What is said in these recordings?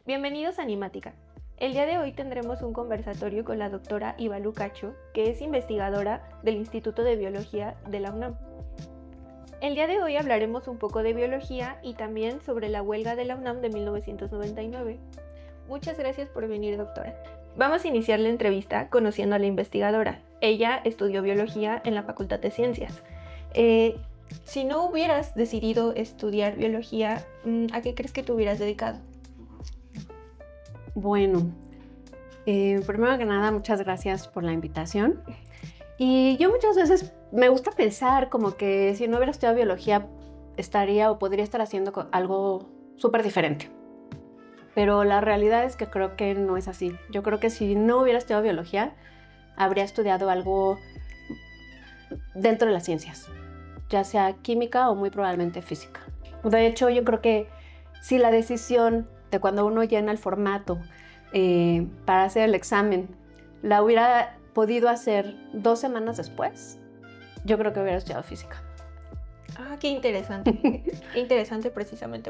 Bienvenidos a Animática. El día de hoy tendremos un conversatorio con la doctora Ivalu Cacho, que es investigadora del Instituto de Biología de la UNAM. El día de hoy hablaremos un poco de biología y también sobre la huelga de la UNAM de 1999. Muchas gracias por venir, doctora. Vamos a iniciar la entrevista conociendo a la investigadora. Ella estudió biología en la Facultad de Ciencias. Si no hubieras decidido estudiar biología, ¿a qué crees que te hubieras dedicado? Bueno, primero que nada, muchas gracias por la invitación. Y yo muchas veces me gusta pensar como que si no hubiera estudiado biología, estaría o podría estar haciendo algo súper diferente. Pero la realidad es que creo que no es así. Yo creo que si no hubiera estudiado biología, habría estudiado algo dentro de las ciencias, ya sea química o muy probablemente física. De hecho, yo creo que si la decisión de cuando uno llena el formato para hacer el examen la hubiera podido hacer 2 semanas después, yo creo que hubiera estudiado física. Ah, qué interesante. Qué interesante precisamente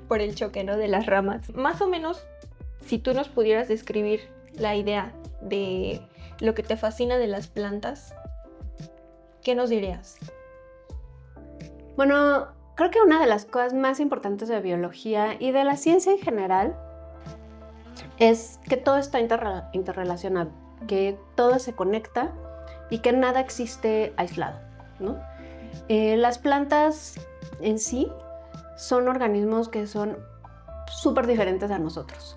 por el choque, ¿no?, de las ramas. Más o menos, si tú nos pudieras describir la idea de lo que te fascina de las plantas, ¿qué nos dirías? Bueno, creo que una de las cosas más importantes de biología y de la ciencia en general es que todo está interrelacionado, que todo se conecta y que nada existe aislado, ¿no? Las plantas en sí son organismos que son súper diferentes a nosotros.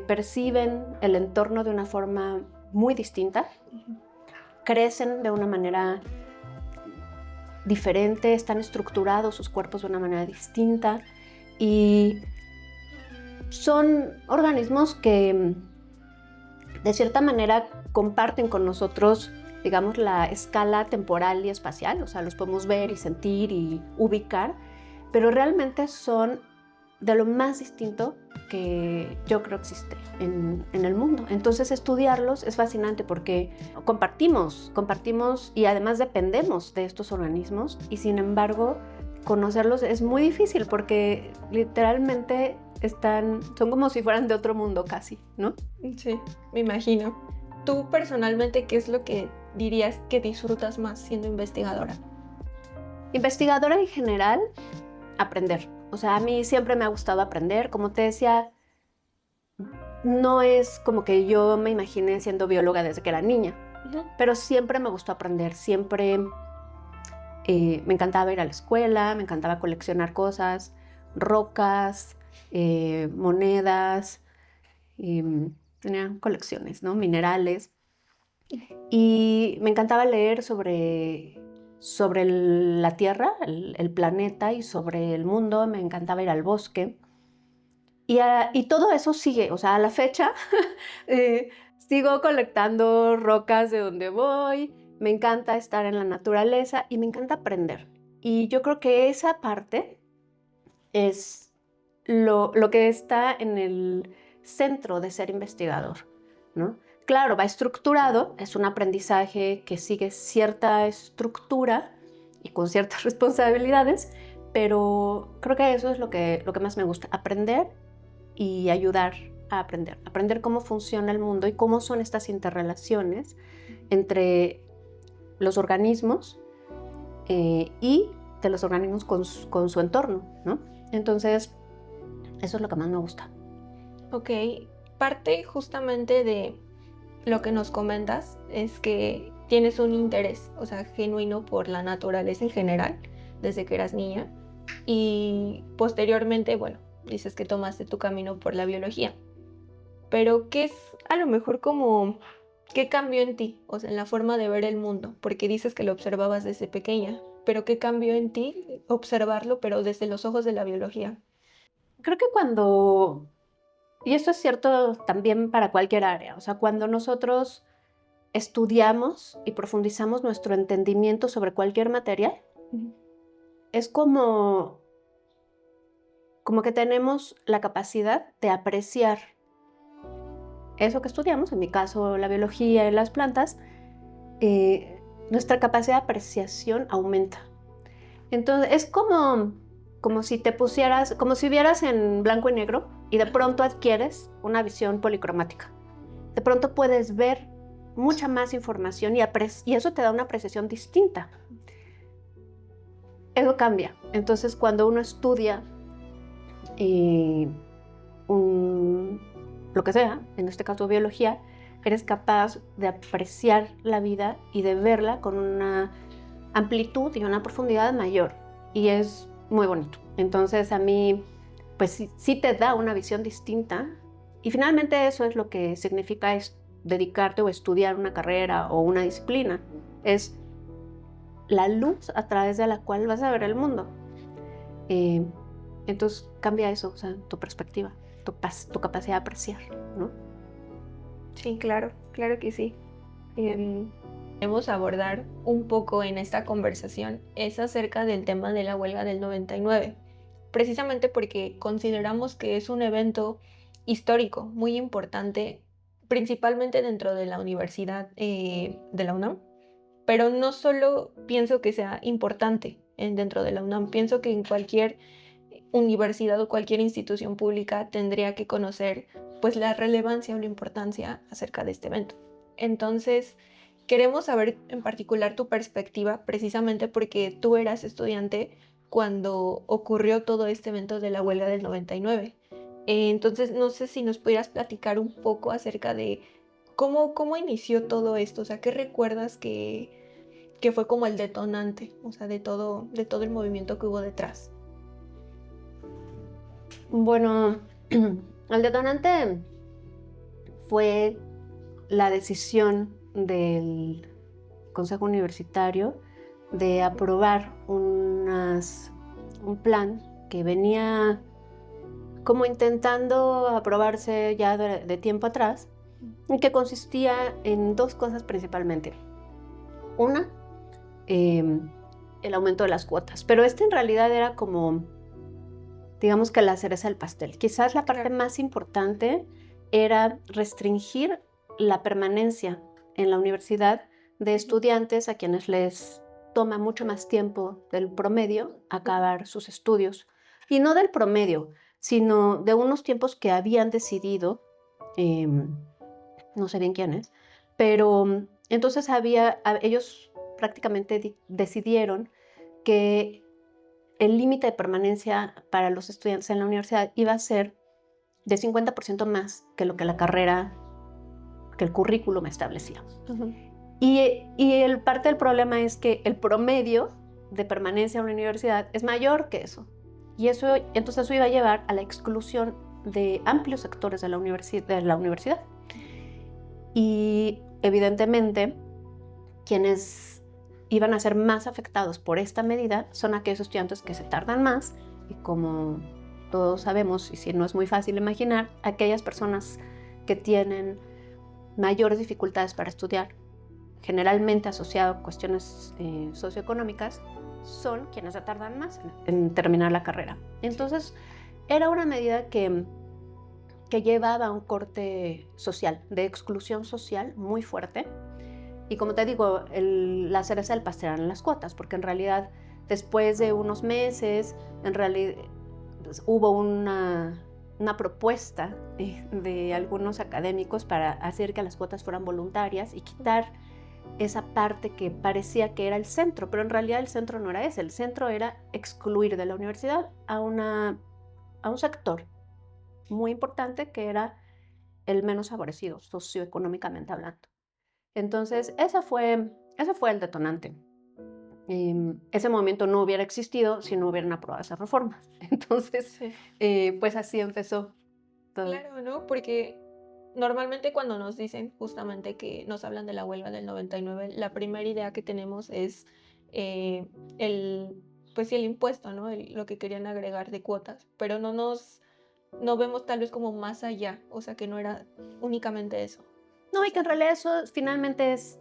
Perciben el entorno de una forma muy distinta, crecen de una manera diferente, están estructurados sus cuerpos de una manera distinta y son organismos que de cierta manera comparten con nosotros, digamos, la escala temporal y espacial, o sea, los podemos ver y sentir y ubicar, pero realmente son de lo más distinto que yo creo existe en el mundo. Entonces estudiarlos es fascinante porque compartimos y además dependemos de estos organismos y sin embargo conocerlos es muy difícil porque literalmente son como si fueran de otro mundo casi, ¿no? Sí, me imagino. Tú personalmente, ¿qué es lo que dirías que disfrutas más siendo investigadora? Investigadora en general, aprender. O sea, a mí siempre me ha gustado aprender. Como te decía, no es como que yo me imaginé siendo bióloga desde que era niña, pero siempre me gustó aprender. Siempre me encantaba ir a la escuela, me encantaba coleccionar cosas, rocas, monedas, tenía colecciones, ¿no? Minerales. Y me encantaba leer sobre la Tierra, el planeta y sobre el mundo. Me encantaba ir al bosque. Y todo eso sigue, o sea, a la fecha sigo colectando rocas de donde voy. Me encanta estar en la naturaleza y me encanta aprender. Y yo creo que esa parte es lo que está en el centro de ser investigador, ¿no? Claro, va estructurado, es un aprendizaje que sigue cierta estructura y con ciertas responsabilidades, pero creo que eso es lo que más me gusta, aprender y ayudar a aprender cómo funciona el mundo y cómo son estas interrelaciones entre los organismos y de los organismos con su entorno, ¿no? Entonces, eso es lo que más me gusta. Ok, parte justamente de lo que nos comentas es que tienes un interés, o sea, genuino por la naturaleza en general, desde que eras niña, y posteriormente, bueno, dices que tomaste tu camino por la biología. Pero, ¿qué es a lo mejor como, qué cambió en ti, o sea, en la forma de ver el mundo? Porque dices que lo observabas desde pequeña, pero ¿qué cambió en ti observarlo, pero desde los ojos de la biología? Creo que y esto es cierto también para cualquier área, o sea, cuando nosotros estudiamos y profundizamos nuestro entendimiento sobre cualquier materia, es como que tenemos la capacidad de apreciar eso que estudiamos, en mi caso la biología y las plantas, nuestra capacidad de apreciación aumenta. Entonces es como si te pusieras, como si vieras en blanco y negro y de pronto adquieres una visión policromática. De pronto puedes ver mucha más información y eso te da una apreciación distinta. Eso cambia. Entonces, cuando uno estudia lo que sea, en este caso biología, eres capaz de apreciar la vida y de verla con una amplitud y una profundidad mayor. Y es muy bonito. Entonces, a mí, pues sí te da una visión distinta. Y finalmente eso es lo que significa dedicarte o estudiar una carrera o una disciplina. Es la luz a través de la cual vas a ver el mundo. Entonces cambia eso, o sea, tu perspectiva, tu capacidad de apreciar, ¿no? Sí, claro que sí. Queremos abordar un poco en esta conversación es acerca del tema de la huelga del 99, precisamente porque consideramos que es un evento histórico muy importante, principalmente dentro de la universidad de la UNAM, pero no solo pienso que sea importante dentro de la UNAM, pienso que en cualquier universidad o cualquier institución pública tendría que conocer pues la relevancia o la importancia acerca de este evento. Entonces, queremos saber en particular tu perspectiva, precisamente porque tú eras estudiante cuando ocurrió todo este evento de la huelga del 99. Entonces, no sé si nos pudieras platicar un poco acerca de cómo inició todo esto, o sea, ¿qué recuerdas que fue como el detonante, o sea, de todo el movimiento que hubo detrás? Bueno, el detonante fue la decisión del Consejo Universitario de aprobar un plan que venía como intentando aprobarse ya de tiempo atrás, y que consistía en dos cosas principalmente. Una, el aumento de las cuotas, pero en realidad era como, digamos que la cereza del pastel. Quizás la parte más importante era restringir la permanencia en la universidad de estudiantes a quienes les toma mucho más tiempo del promedio acabar sus estudios. Y no del promedio, sino de unos tiempos que habían decidido, no sé bien quiénes, pero entonces ellos prácticamente decidieron que el límite de permanencia para los estudiantes en la universidad iba a ser de 50% más que lo que que el currículum establecía. Uh-huh. Y parte del problema es que el promedio de permanencia en una universidad es mayor que eso. Y entonces eso iba a llevar a la exclusión de amplios sectores de la universidad. Y evidentemente, quienes iban a ser más afectados por esta medida son aquellos estudiantes que se tardan más, y como todos sabemos, y si no es muy fácil imaginar, aquellas personas que tienen mayores dificultades para estudiar, generalmente asociado a cuestiones socioeconómicas, son quienes se tardan más en terminar la carrera. Entonces, era una medida que llevaba a un corte social, de exclusión social muy fuerte. Y como te digo, la cereza del pastel eran las cuotas, porque en realidad, después de unos meses, en realidad pues, hubo una propuesta de algunos académicos para hacer que las cuotas fueran voluntarias y quitar esa parte que parecía que era el centro, pero en realidad el centro no era ese. El centro era excluir de la universidad a un sector muy importante que era el menos favorecido socioeconómicamente hablando. Entonces, ese fue el detonante. Ese movimiento no hubiera existido si no hubieran aprobado esas reformas. Entonces, sí. Pues así empezó todo. Claro, ¿no? Porque normalmente cuando nos dicen justamente que nos hablan de la huelga del 99, la primera idea que tenemos es pues el impuesto, ¿no? Lo que querían agregar de cuotas, pero no vemos tal vez como más allá, o sea que no era únicamente eso. No, y que en realidad eso finalmente es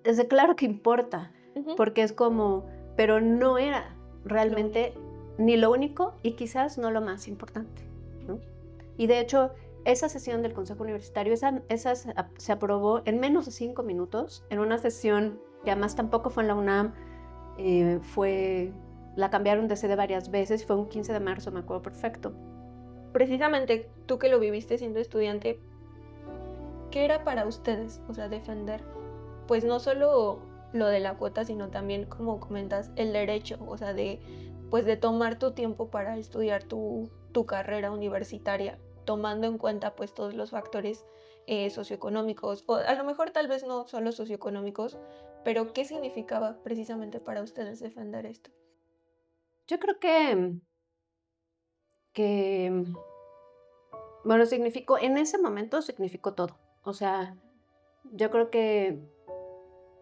de claro que importa, porque es como, pero no era realmente ni lo único y quizás no lo más importante, ¿no? Y de hecho, esa sesión del Consejo Universitario, esa se aprobó en menos de 5 minutos, en una sesión que además tampoco fue en la UNAM, fue la cambiaron de sede varias veces, fue un 15 de marzo, me acuerdo perfecto. Precisamente tú que lo viviste siendo estudiante, ¿qué era para ustedes, o sea, defender? Pues no solo lo de la cuota, sino también, como comentas, el derecho, o sea, pues de tomar tu tiempo para estudiar tu carrera universitaria, tomando en cuenta pues todos los factores socioeconómicos, o a lo mejor tal vez no solo socioeconómicos, pero ¿qué significaba precisamente para ustedes defender esto? Yo creo que bueno, en ese momento significó todo. O sea, yo creo que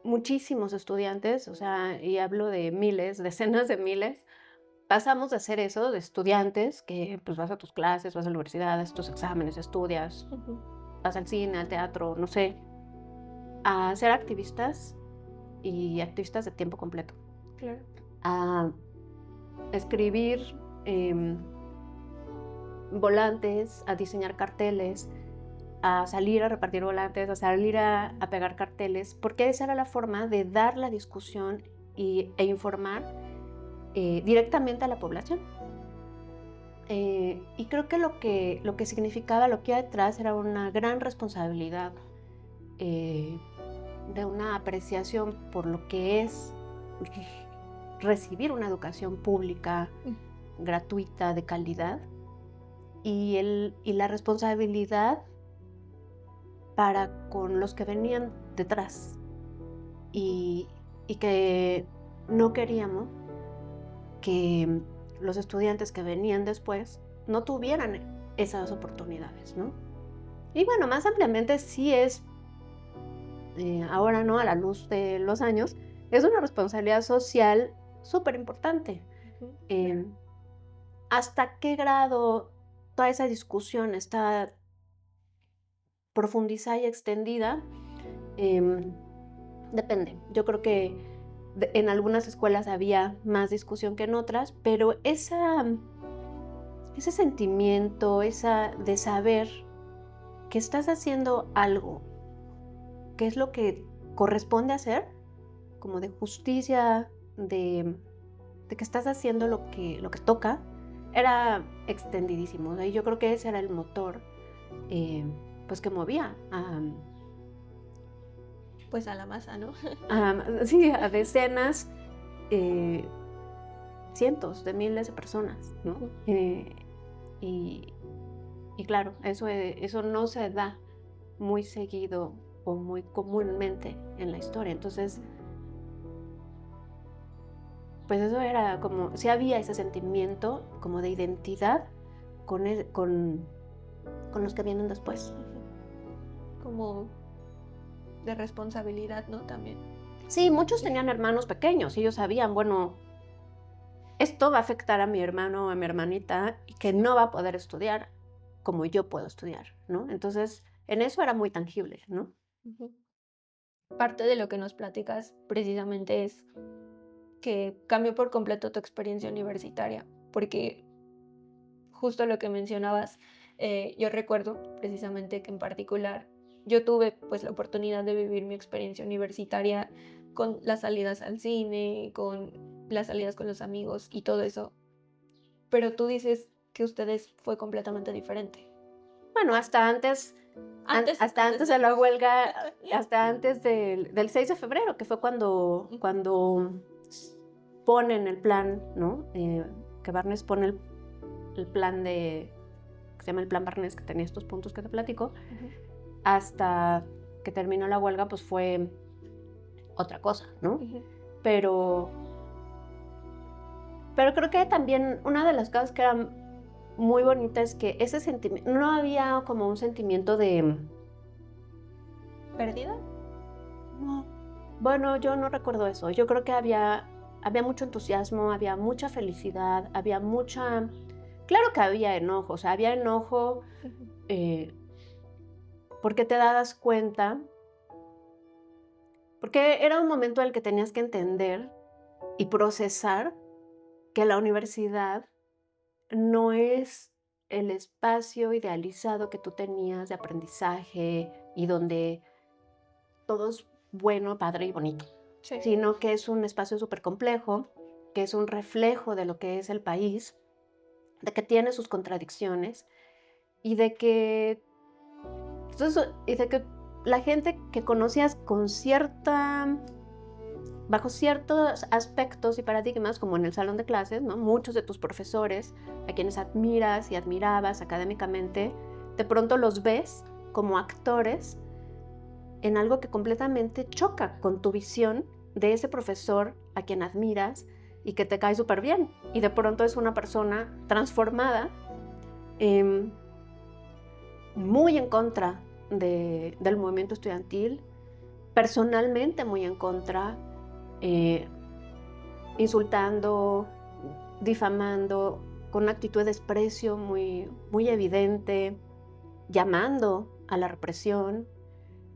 muchísimos estudiantes, o sea, y hablo de miles, decenas de miles, pasamos de hacer eso, de estudiantes, que pues vas a tus clases, vas a la universidad, haces tus exámenes, estudias, Ujú, vas al cine, al teatro, no sé, a ser activistas y activistas de tiempo completo, claro. a escribir volantes, a diseñar carteles, a salir a repartir volantes, a salir a pegar carteles, porque esa era la forma de dar la discusión e informar directamente a la población. Y creo que lo que significaba, lo que iba detrás, era una gran responsabilidad de una apreciación por lo que es recibir una educación pública, gratuita, de calidad, y la responsabilidad para con los que venían detrás y que no queríamos que los estudiantes que venían después no tuvieran esas oportunidades, ¿no? Y bueno, más ampliamente sí es, ahora, ¿no?, a la luz de los años, es una responsabilidad social súper importante. Claro. ¿Hasta qué grado toda esa discusión está profundizada y extendida? Em, Depende. Yo creo que en algunas escuelas había más discusión que en otras, pero ese sentimiento, de saber que estás haciendo algo, que es lo que corresponde hacer, como de justicia, de que estás haciendo lo que toca, era extendidísimo. Y yo creo que ese era el motor, pues que movía Pues a la masa, ¿no? sí, a decenas, cientos de miles de personas, ¿no? Ujú. Y, y claro, eso no se da muy seguido o muy comúnmente en la historia. Entonces, pues eso era como, sí había ese sentimiento como de identidad con los que vienen después. Como de responsabilidad, ¿no? También. Sí, muchos tenían hermanos pequeños y ellos sabían, bueno, esto va a afectar a mi hermano o a mi hermanita y que no va a poder estudiar como yo puedo estudiar, ¿no? Entonces, en eso era muy tangible, ¿no? Ujú. Parte de lo que nos platicas precisamente es que cambió por completo tu experiencia universitaria, porque justo lo que mencionabas, yo recuerdo precisamente que en particular yo tuve pues la oportunidad de vivir mi experiencia universitaria con las salidas al cine, con las salidas con los amigos y todo eso, pero tú dices que ustedes fue completamente diferente. Bueno, hasta antes, hasta antes de la huelga, hasta antes del 6 de febrero, que fue cuando ponen el plan, ¿no? Que Barnes pone el plan que se llama el plan Barnes, que tenía estos puntos que te platico, Ujú. hasta que terminó la huelga, pues fue otra cosa, ¿no? Ujú. Pero creo que también una de las cosas que era muy bonita es que ese sentimiento, no había como un sentimiento de... ¿Perdida? No. Bueno, yo no recuerdo eso. Yo creo que había mucho entusiasmo, había mucha felicidad, había mucha... Claro que había enojo, o sea, había enojo Ujú. porque te dabas cuenta, porque era un momento en el que tenías que entender y procesar que la universidad no es el espacio idealizado que tú tenías de aprendizaje y donde todo es bueno, padre y bonito, Sí. sino que es un espacio súper complejo, que es un reflejo de lo que es el país, de que tiene sus contradicciones y de que, la gente que conocías bajo ciertos aspectos y paradigmas, como en el salón de clases, ¿no? Muchos de tus profesores, a quienes admiras y admirabas académicamente, de pronto los ves como actores en algo que completamente choca con tu visión de ese profesor a quien admiras y que te cae súper bien. Y de pronto es una persona transformada, muy en contra del movimiento estudiantil, personalmente muy en contra, insultando, difamando, con una actitud de desprecio muy, muy evidente, llamando a la represión.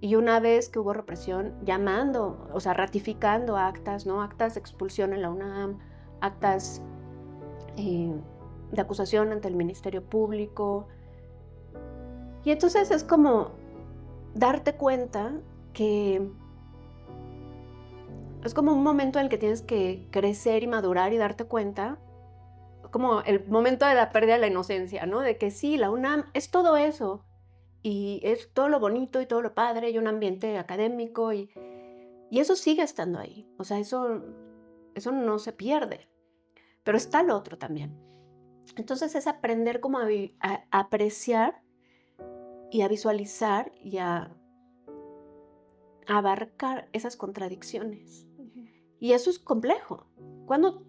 Y una vez que hubo represión, llamando, o sea, ratificando actas, ¿no? Actas de expulsión en la UNAM, actas de acusación ante el Ministerio Público. Y entonces es como darte cuenta que es como un momento en el que tienes que crecer y madurar y darte cuenta, como el momento de la pérdida de la inocencia, ¿no? De que sí, la UNAM es todo eso, y es todo lo bonito y todo lo padre, y un ambiente académico, y eso sigue estando ahí. O sea, eso no se pierde, pero está lo otro también. Entonces es aprender como a apreciar y a visualizar y a abarcar esas contradicciones. Y eso es complejo,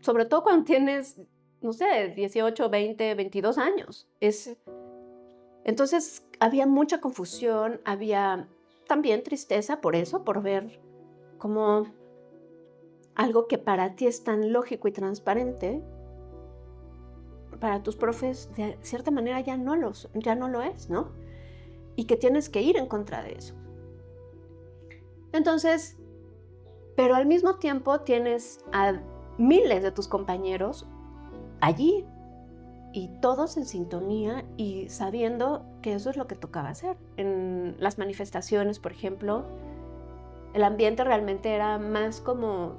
sobre todo cuando tienes, no sé, 18, 20, 22 años. Entonces había mucha confusión, había también tristeza por eso, por ver cómo algo que para ti es tan lógico y transparente, para tus profes de cierta manera ya no lo es, ¿no? Y que tienes que ir en contra de eso. Entonces, pero al mismo tiempo tienes a miles de tus compañeros allí y todos en sintonía y sabiendo que eso es lo que tocaba hacer. En las manifestaciones, por ejemplo, el ambiente realmente era más como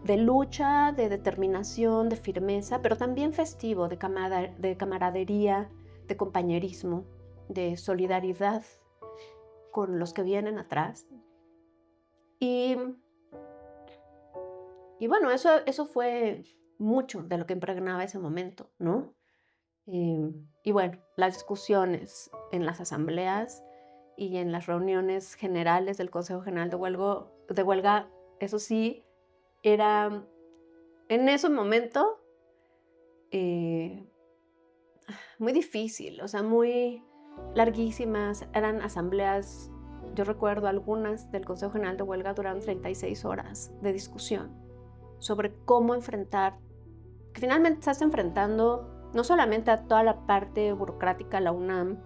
de lucha, de determinación, de firmeza, pero también festivo, de camaradería, de compañerismo, de solidaridad con los que vienen atrás. Y bueno, eso fue mucho de lo que impregnaba ese momento, ¿no? Y bueno, las discusiones en las asambleas y en las reuniones generales del Consejo General de Huelga, eso sí, era en ese momento muy difícil, o sea, muy larguísimas. Eran asambleas, yo recuerdo algunas del Consejo General de Huelga duraron 36 horas de discusión sobre cómo enfrentar, que finalmente estás enfrentando no solamente a toda la parte burocrática de la UNAM,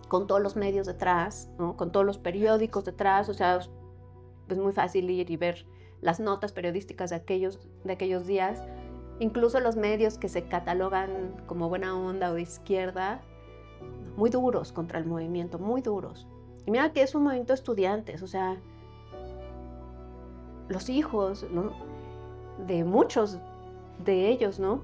con todos los medios detrás, ¿no? Con todos los periódicos detrás, o sea, es muy fácil ir y ver las notas periodísticas de aquellos días, incluso los medios que se catalogan como buena onda o de izquierda, muy duros contra el movimiento, muy duros. Y mira que es un movimiento de estudiantes, o sea, los hijos, ¿no? De muchos de ellos, ¿no?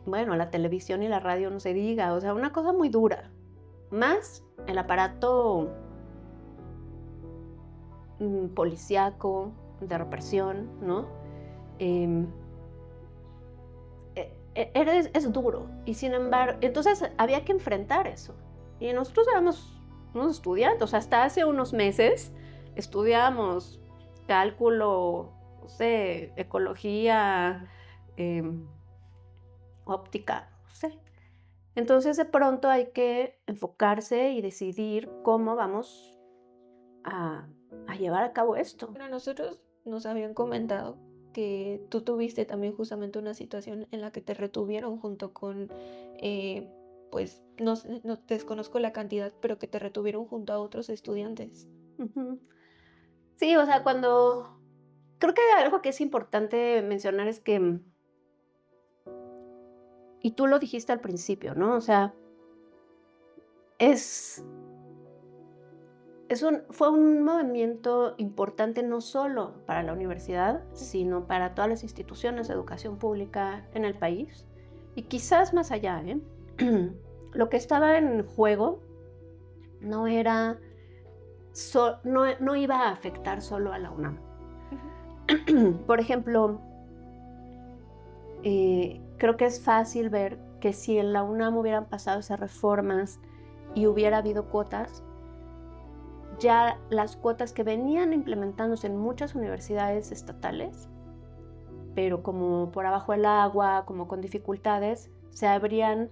Bueno, la televisión y la radio no se diga, o sea, una cosa muy dura. Más el aparato policíaco, de represión, ¿no? Es duro. Y sin embargo, entonces había que enfrentar eso. Y nosotros éramos unos estudiantes, o sea, hasta hace unos meses estudiábamos cálculo, no sé, ecología, óptica, no sé. Entonces de pronto hay que enfocarse y decidir cómo vamos a llevar a cabo esto. Bueno, nosotros nos habían comentado que tú tuviste también justamente una situación en la que te retuvieron junto con, pues, no desconozco la cantidad, pero que te retuvieron junto a otros estudiantes. Uh-huh. Sí, o sea, creo que algo que es importante mencionar es que, y tú lo dijiste al principio, ¿no? O sea, es fue un movimiento importante no solo para la universidad, sino para todas las instituciones de educación pública en el país y quizás más allá. Lo que estaba en juego no era, no iba a afectar solo a la UNAM. Por ejemplo, creo que es fácil ver que si en la UNAM hubieran pasado esas reformas y hubiera habido cuotas, ya las cuotas que venían implementándose en muchas universidades estatales, pero como por abajo del agua, como con dificultades, se habrían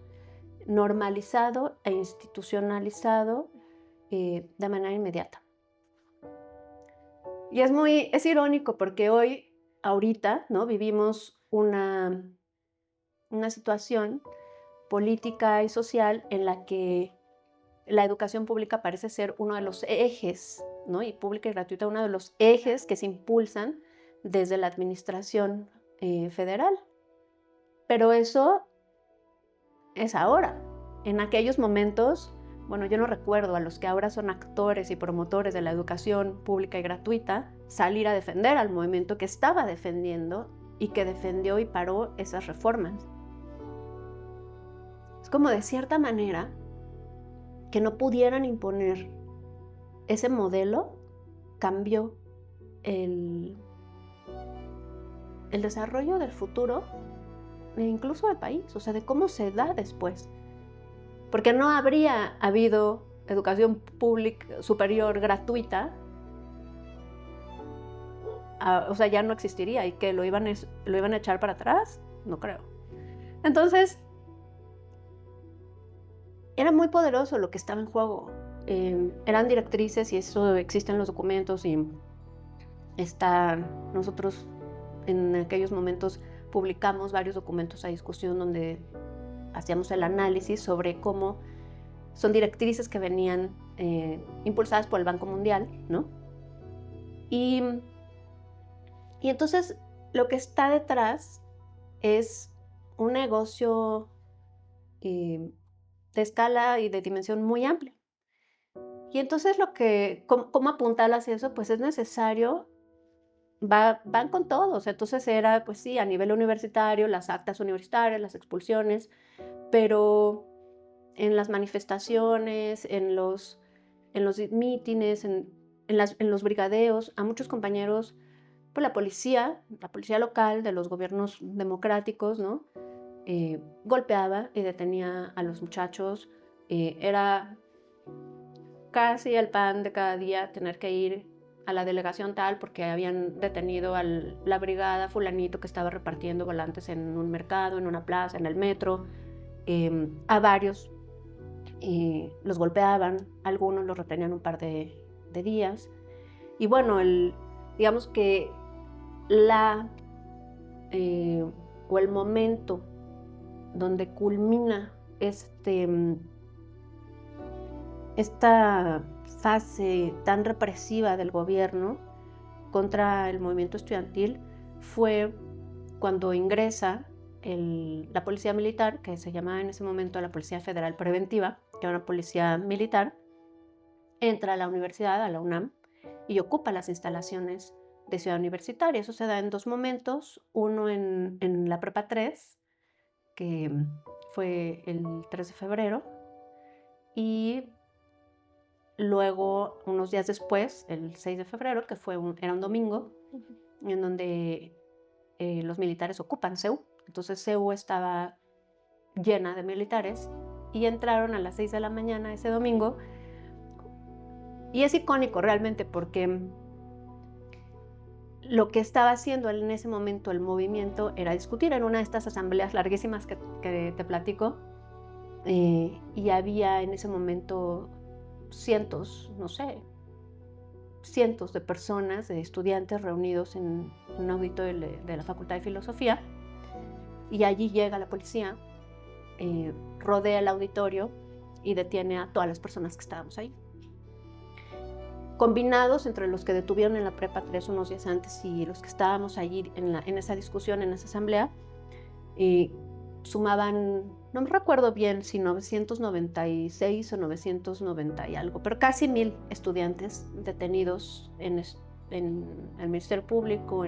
normalizado e institucionalizado de manera inmediata. Y es irónico porque ahorita, ¿no? Vivimos una situación política y social en la que la educación pública parece ser uno de los ejes, ¿no? Y pública y gratuita, uno de los ejes que se impulsan desde la administración federal. Pero eso es ahora. En aquellos momentos, bueno, yo no recuerdo a los que ahora son actores y promotores de la educación pública y gratuita salir a defender al movimiento que estaba defendiendo y que defendió y paró esas reformas. Es como de cierta manera que no pudieran imponer ese modelo, cambió el desarrollo del futuro e incluso del país, o sea, de cómo se da después. Porque no habría habido educación pública superior gratuita, o sea, ya no existiría, y que lo iban a echar para atrás, no creo. Entonces, era muy poderoso lo que estaba en juego. Eran directrices y eso existe en los documentos y nosotros en aquellos momentos publicamos varios documentos a discusión donde hacíamos el análisis sobre cómo son directrices que venían impulsadas por el Banco Mundial, ¿no? Y entonces lo que está detrás es un negocio de escala y de dimensión muy amplia. Y entonces ¿cómo apuntar hacia eso? Pues es necesario, van con todos. Entonces era, pues sí, a nivel universitario, las actas universitarias, las expulsiones, pero en las manifestaciones, en los mítines, en los brigadeos, a muchos compañeros, pues la policía local de los gobiernos democráticos, ¿no? Golpeaba y detenía a los muchachos. Era casi el pan de cada día tener que ir a la delegación tal porque habían detenido a la brigada fulanito que estaba repartiendo volantes en un mercado, en una plaza, en el metro. A varios los golpeaban, algunos los retenían un par de días. Y bueno, digamos que o el momento donde culmina esta fase tan represiva del gobierno contra el movimiento estudiantil fue cuando ingresa la policía militar, que se llamaba en ese momento la Policía Federal Preventiva, que era una policía militar, entra a la universidad, a la UNAM, y ocupa las instalaciones de Ciudad Universitaria. Eso se da en dos momentos, uno en la Prepa 3, que fue el 3 de febrero, y luego, unos días después, el 6 de febrero, que era un domingo, en donde los militares ocupan CEU. Entonces CEU estaba llena de militares y entraron a las 6 de la mañana ese domingo. Y es icónico realmente porque lo que estaba haciendo en ese momento el movimiento era discutir en una de estas asambleas larguísimas que te platico. Y había en ese momento cientos de personas, de estudiantes reunidos en un auditorio de la Facultad de Filosofía, y allí llega la policía, rodea el auditorio y detiene a todas las personas que estábamos ahí. Combinados entre los que detuvieron en la Prepa 3 unos días antes y los que estábamos allí en esa discusión, en esa asamblea, sumaban no me recuerdo bien si 996 o 990 y algo, pero casi 1000 estudiantes detenidos en el Ministerio Público,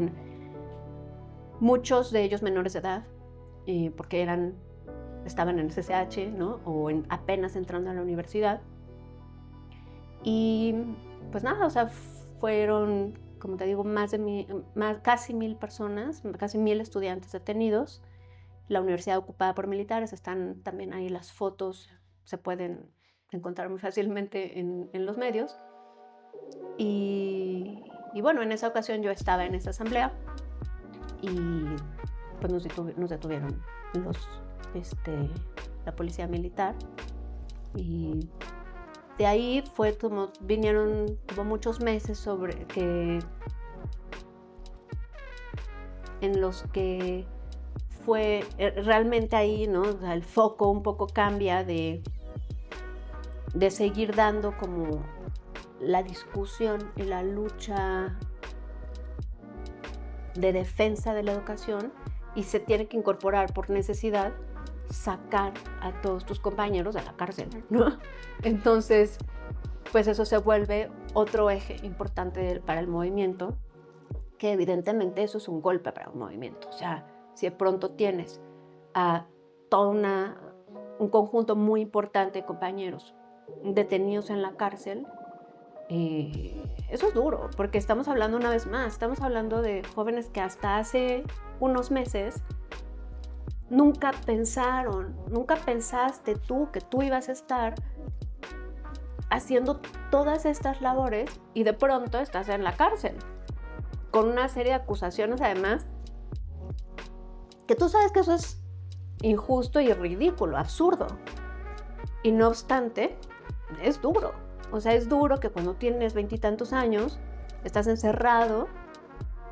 muchos de ellos menores de edad, porque estaban en el CCH, ¿no? O apenas entrando a la universidad. Y pues nada, o sea, fueron, como te digo, casi 1000 personas, casi 1000 estudiantes detenidos. La universidad ocupada por militares, están también ahí las fotos, se pueden encontrar muy fácilmente en los medios. Y bueno, en esa ocasión yo estaba en esa asamblea y pues nos detuvieron la policía militar. Y de ahí fue como vinieron muchos meses en los que fue realmente ahí, ¿no? O sea, el foco un poco cambia de seguir dando como la discusión y la lucha de defensa de la educación, y se tiene que incorporar por necesidad sacar a todos tus compañeros de la cárcel, ¿no? Entonces, pues eso se vuelve otro eje importante para el movimiento, que evidentemente eso es un golpe para un movimiento. O sea, si de pronto tienes a todo un conjunto muy importante de compañeros detenidos en la cárcel, eso es duro, porque estamos hablando una vez más, estamos hablando de jóvenes que hasta hace unos meses nunca pensaste tú que tú ibas a estar haciendo todas estas labores y de pronto estás en la cárcel con una serie de acusaciones, además, que tú sabes que eso es injusto y ridículo, absurdo. Y no obstante, es duro. O sea, es duro que cuando tienes 20 y tantos años, estás encerrado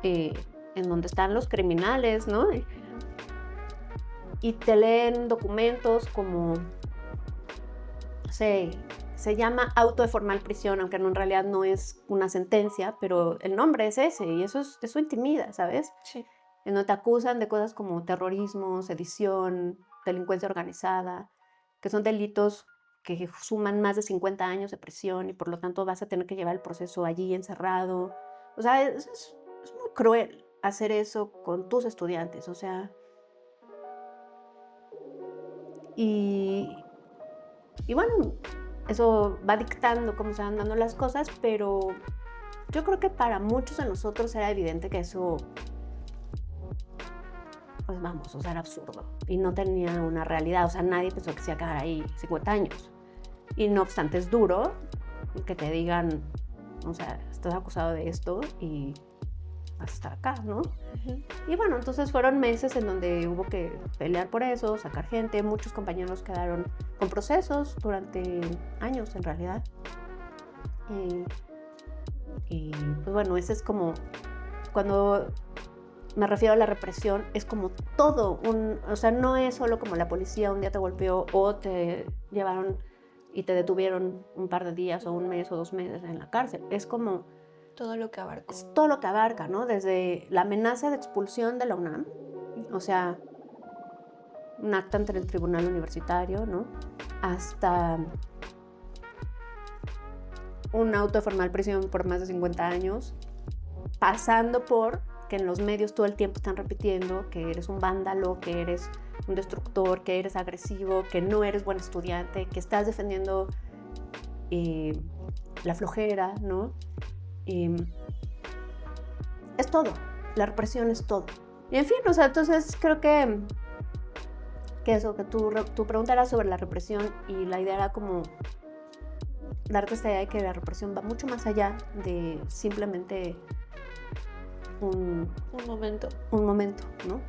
en donde están los criminales, ¿no? Y te leen documentos como, se llama auto de formal prisión, aunque en realidad no es una sentencia, pero el nombre es ese, y eso intimida, ¿sabes? Sí. En donde te acusan de cosas como terrorismo, sedición, delincuencia organizada, que son delitos que suman más de 50 años de prisión y por lo tanto vas a tener que llevar el proceso allí encerrado. O sea, es muy cruel hacer eso con tus estudiantes, o sea. Y bueno, eso va dictando cómo se van dando las cosas, pero yo creo que para muchos de nosotros era evidente que eso, pues vamos, o sea, era absurdo y no tenía una realidad. O sea, nadie pensó que se iba a quedar ahí 50 años. Y no obstante, es duro que te digan, o sea, estás acusado de esto y vas a estar acá, ¿no? Uh-huh. Y bueno, entonces fueron meses en donde hubo que pelear por eso, sacar gente. Muchos compañeros quedaron con procesos durante años, en realidad. Y pues bueno, ese es como, cuando me refiero a la represión, es como todo o sea, no es solo como la policía un día te golpeó o te llevaron y te detuvieron un par de días o un mes o 2 meses en la cárcel. Es como todo lo que abarca. Es todo lo que abarca, ¿no? Desde la amenaza de expulsión de la UNAM, o sea, un acta ante el tribunal universitario, ¿no? Hasta un auto de formal prisión por más de 50 años, pasando por que en los medios todo el tiempo están repitiendo que eres un vándalo, que eres un destructor, que eres agresivo, que no eres buen estudiante, que estás defendiendo la flojera, ¿no? Es todo, la represión es todo. Y en fin, o sea, entonces creo que eso, que tu pregunta era sobre la represión y la idea era como darte esta idea de que la represión va mucho más allá de simplemente un momento. Un momento, ¿no?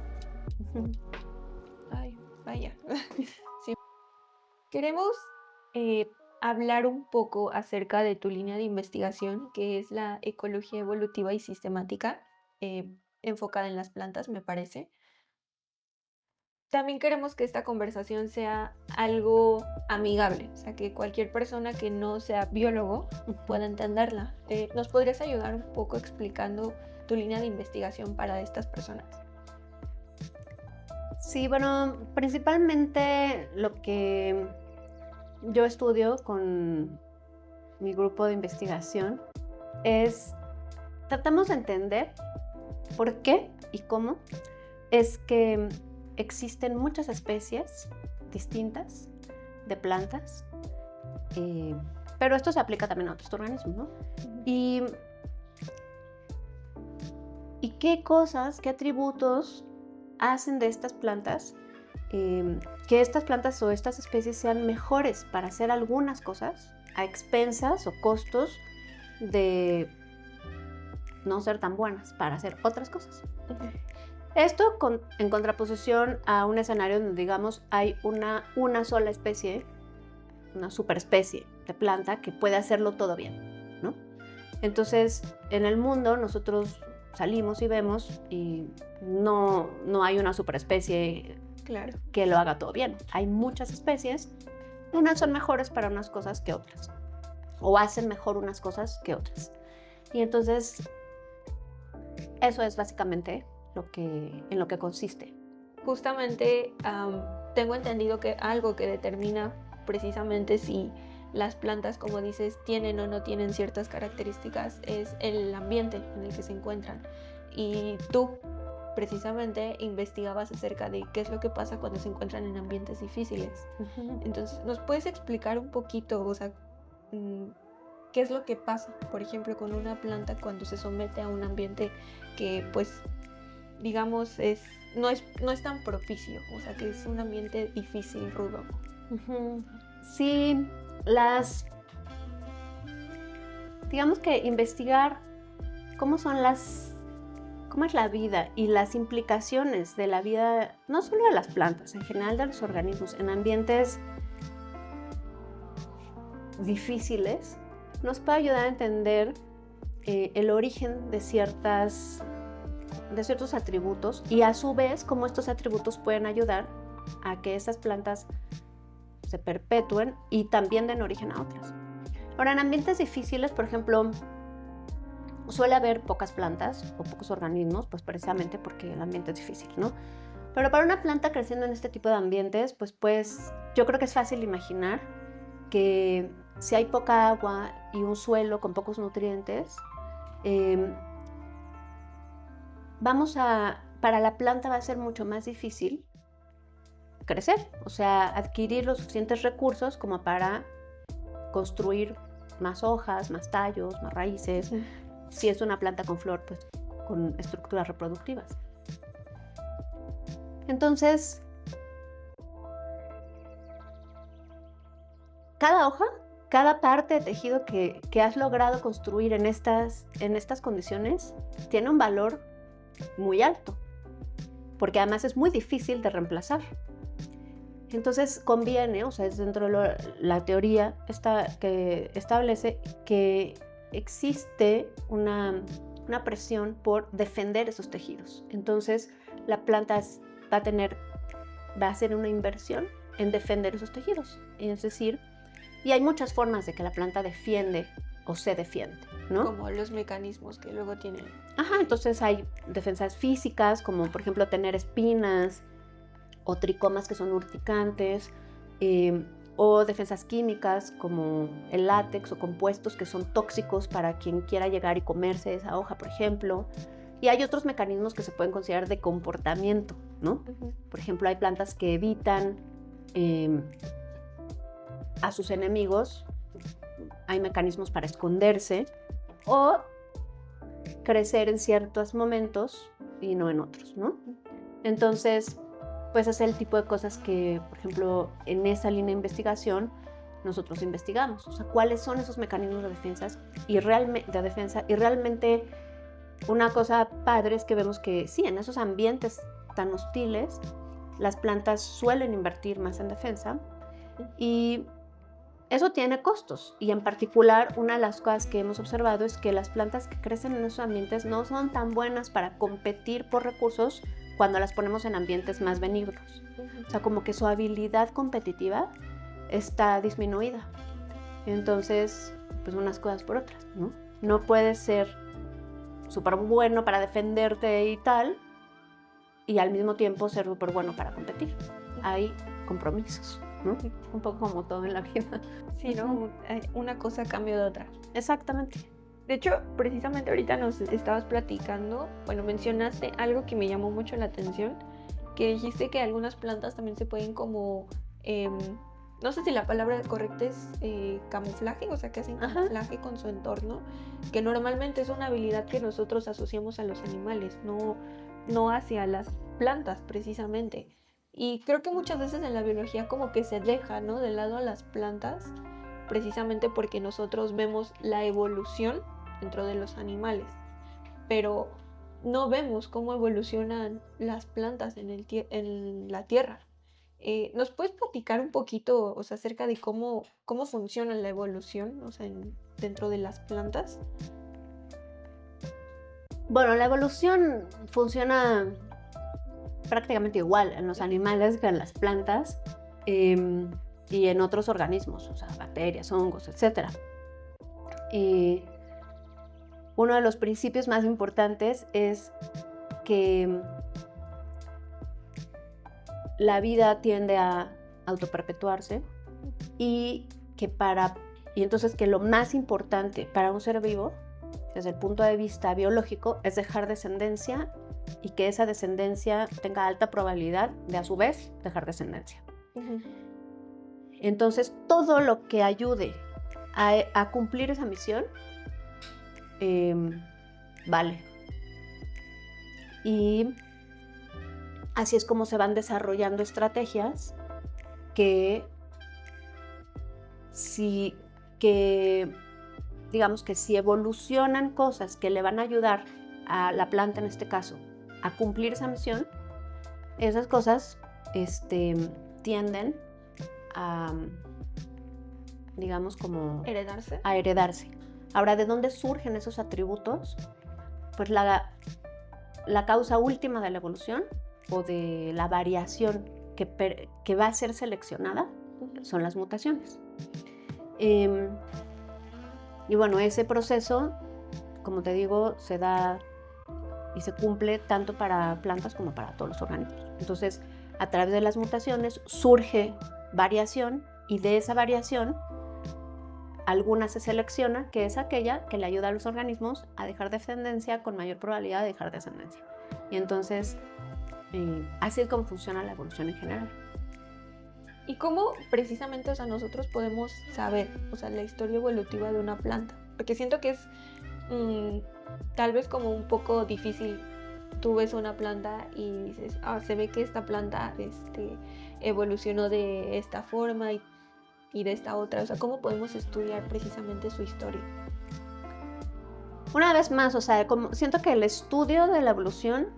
Ay, vaya. Sí. Queremos hablar un poco acerca de tu línea de investigación, que es la ecología evolutiva y sistemática, enfocada en las plantas, me parece. También queremos que esta conversación sea algo amigable, o sea, que cualquier persona que no sea biólogo pueda entenderla. ¿Nos podrías ayudar un poco explicando tu línea de investigación para estas personas? Sí, bueno, principalmente lo que yo estudio con mi grupo de investigación es, tratamos de entender por qué y cómo es que existen muchas especies distintas de plantas, pero esto se aplica también a otros organismos, ¿no? Y qué cosas, qué atributos hacen de estas plantas que estas plantas o estas especies sean mejores para hacer algunas cosas a expensas o costos de no ser tan buenas para hacer otras cosas. Esto en contraposición a un escenario donde, digamos, hay una sola especie, una superespecie de planta que puede hacerlo todo bien, ¿no? Entonces, en el mundo nosotros salimos y vemos y no hay una superespecie que lo haga todo bien. Hay muchas especies, unas son mejores para unas cosas que otras, o hacen mejor unas cosas que otras. Y entonces, eso es básicamente en lo que consiste. Justamente tengo entendido que algo que determina precisamente si las plantas, como dices, tienen o no tienen ciertas características es el ambiente en el que se encuentran. Y tú precisamente investigabas acerca de qué es lo que pasa cuando se encuentran en ambientes difíciles. Entonces, ¿nos puedes explicar un poquito, o sea, qué es lo que pasa, por ejemplo, con una planta cuando se somete a un ambiente que, pues, digamos, no es tan propicio, o sea, que es un ambiente difícil, rudo? Sí, digamos que investigar cómo es la vida y las implicaciones de la vida, no solo de las plantas, en general de los organismos, en ambientes difíciles, nos puede ayudar a entender el origen de ciertos atributos y a su vez cómo estos atributos pueden ayudar a que esas plantas se perpetúen y también den origen a otras. Ahora, en ambientes difíciles, por ejemplo, suele haber pocas plantas o pocos organismos, pues precisamente porque el ambiente es difícil, ¿no? Pero para una planta creciendo en este tipo de ambientes, pues yo creo que es fácil imaginar que si hay poca agua y un suelo con pocos nutrientes, para la planta va a ser mucho más difícil crecer, o sea, adquirir los suficientes recursos como para construir más hojas, más tallos, más raíces. Si es una planta con flor, pues con estructuras reproductivas. Entonces, cada hoja, cada parte de tejido que has logrado construir en estas condiciones tiene un valor muy alto, porque además es muy difícil de reemplazar. Entonces conviene, o sea, es dentro de la teoría que establece que existe una presión por defender esos tejidos. Entonces la planta va a hacer una inversión en defender esos tejidos. Es decir, y hay muchas formas de que la planta defiende o se defiende, ¿no? Como los mecanismos que luego tienen. Entonces hay defensas físicas, como por ejemplo tener espinas o tricomas que son urticantes, o defensas químicas como el látex o compuestos que son tóxicos para quien quiera llegar y comerse esa hoja, por ejemplo. Y hay otros mecanismos que se pueden considerar de comportamiento, ¿no? Por ejemplo, hay plantas que evitan a sus enemigos, hay mecanismos para esconderse o crecer en ciertos momentos y no en otros, ¿no? Entonces, pues es el tipo de cosas que, por ejemplo, en esa línea de investigación nosotros investigamos. O sea, cuáles son esos mecanismos de defensa y realmente una cosa padre es que vemos que sí, en esos ambientes tan hostiles las plantas suelen invertir más en defensa y eso tiene costos. Y en particular, una de las cosas que hemos observado es que las plantas que crecen en esos ambientes no son tan buenas para competir por recursos cuando las ponemos en ambientes más benignos. O sea, como que su habilidad competitiva está disminuida. Entonces, pues unas cosas por otras, ¿no? No puedes ser súper bueno para defenderte y tal, y al mismo tiempo ser súper bueno para competir. Hay compromisos, ¿no? Un poco como todo en la vida. Sí, ¿no? Una cosa a cambio de otra. Exactamente. De hecho, precisamente ahorita nos estabas platicando, bueno, mencionaste algo que me llamó mucho la atención, que dijiste que algunas plantas también se pueden como, no sé si la palabra correcta es camuflaje, o sea, que hacen camuflaje con su entorno, que normalmente es una habilidad que nosotros asociamos a los animales, no hacia las plantas precisamente. Y creo que muchas veces en la biología como que se deja, ¿no?, de lado a las plantas, precisamente porque nosotros vemos la evolución dentro de los animales, pero no vemos cómo evolucionan las plantas en la tierra. ¿Nos puedes platicar un poquito, o sea, acerca de cómo funciona la evolución, o sea, dentro de las plantas? Bueno, la evolución funciona prácticamente igual en los animales que en las plantas y en otros organismos, o sea, bacterias, hongos, etc. Uno de los principios más importantes es que la vida tiende a autoperpetuarse y entonces que lo más importante para un ser vivo, desde el punto de vista biológico, es dejar descendencia y que esa descendencia tenga alta probabilidad de, a su vez, dejar descendencia. Entonces, todo lo que ayude a cumplir esa misión, vale. Y así es como se van desarrollando estrategias digamos que si evolucionan cosas que le van a ayudar a la planta, en este caso, a cumplir esa misión, esas cosas tienden a, digamos, como a heredarse. Ahora, ¿de dónde surgen esos atributos? Pues la causa última de la evolución o de la variación que va a ser seleccionada son las mutaciones. Y bueno, ese proceso, como te digo, se da y se cumple tanto para plantas como para todos los organismos. Entonces, a través de las mutaciones surge variación y de esa variación alguna se selecciona, que es aquella que le ayuda a los organismos a dejar descendencia con mayor probabilidad de dejar descendencia. Y entonces, así es como funciona la evolución en general. ¿Y cómo precisamente, o sea, nosotros podemos saber, o sea, la historia evolutiva de una planta? Porque siento que es tal vez como un poco difícil. Tú ves una planta y dices, se ve que esta planta evolucionó de esta forma y de esta otra. O sea, ¿cómo podemos estudiar precisamente su historia? Una vez más, o sea, siento que el estudio de la evolución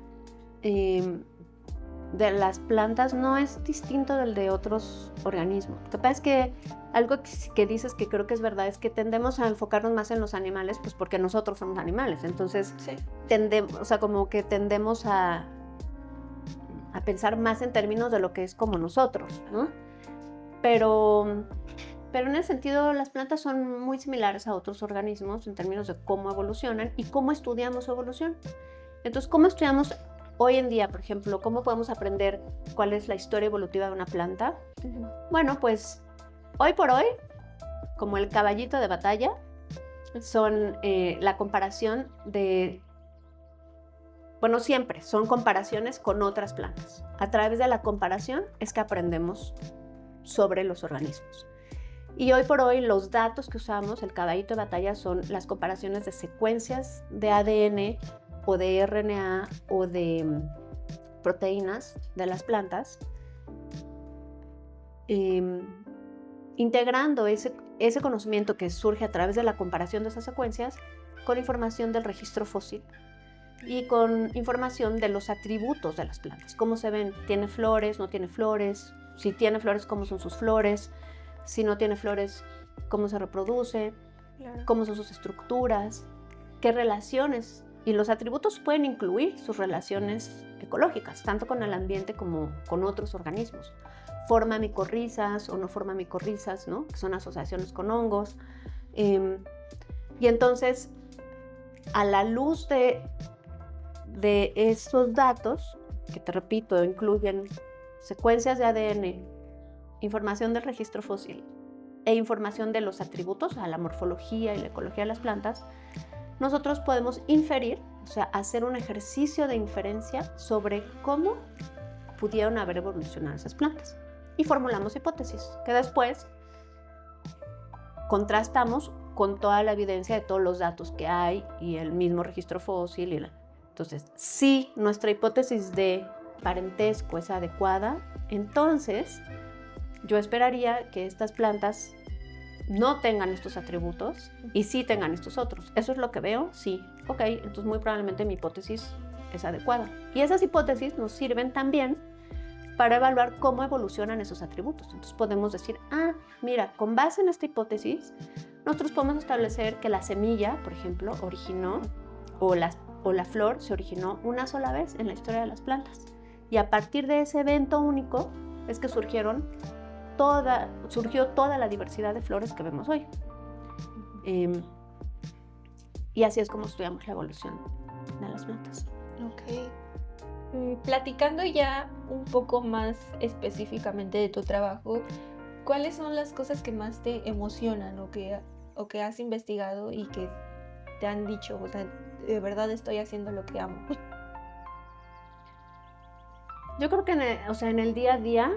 de las plantas no es distinto del de otros organismos. Lo que pasa es que algo que dices que creo que es verdad es que tendemos a enfocarnos más en los animales, pues porque nosotros somos animales. Entonces, sí, tendemos a pensar más en términos de lo que es como nosotros, ¿no? Pero en ese sentido las plantas son muy similares a otros organismos en términos de cómo evolucionan y cómo estudiamos su evolución. Entonces, ¿cómo estudiamos hoy en día, por ejemplo? ¿Cómo podemos aprender cuál es la historia evolutiva de una planta? Bueno, pues hoy por hoy, como el caballito de batalla, son la comparación de... Bueno, siempre son comparaciones con otras plantas. A través de la comparación es que aprendemos sobre los organismos. Y hoy por hoy los datos que usamos, el caballito de batalla, son las comparaciones de secuencias de ADN o de RNA o de proteínas de las plantas, integrando ese conocimiento que surge a través de la comparación de esas secuencias con información del registro fósil y con información de los atributos de las plantas. ¿Cómo se ven? ¿Tiene flores? ¿No tiene flores? Si tiene flores, ¿cómo son sus flores? Si no tiene flores, ¿cómo se reproduce? Claro. ¿Cómo son sus estructuras? ¿Qué relaciones? Y los atributos pueden incluir sus relaciones ecológicas, tanto con el ambiente como con otros organismos. Forma micorrizas o no forma micorrizas, ¿no? Que son asociaciones con hongos. Y entonces, a la luz de esos datos, que te repito, incluyen secuencias de ADN, información del registro fósil e información de los atributos, o sea, la morfología y la ecología de las plantas, nosotros podemos inferir, o sea, hacer un ejercicio de inferencia sobre cómo pudieron haber evolucionado esas plantas. Y formulamos hipótesis, que después contrastamos con toda la evidencia de todos los datos que hay y el mismo registro fósil. Entonces, si nuestra hipótesis de parentesco es adecuada, entonces yo esperaría que estas plantas no tengan estos atributos y sí tengan estos otros. ¿Eso es lo que veo? Sí. Ok, entonces muy probablemente mi hipótesis es adecuada. Y esas hipótesis nos sirven también para evaluar cómo evolucionan esos atributos. Entonces podemos decir, mira, con base en esta hipótesis, nosotros podemos establecer que la semilla, por ejemplo, originó, o la flor se originó una sola vez en la historia de las plantas. Y a partir de ese evento único es que surgió toda la diversidad de flores que vemos hoy. Y así es como estudiamos la evolución de las plantas. Ok. Platicando ya un poco más específicamente de tu trabajo, ¿cuáles son las cosas que más te emocionan o que has investigado y que te han dicho, o sea, de verdad estoy haciendo lo que amo? Yo creo que en el día a día,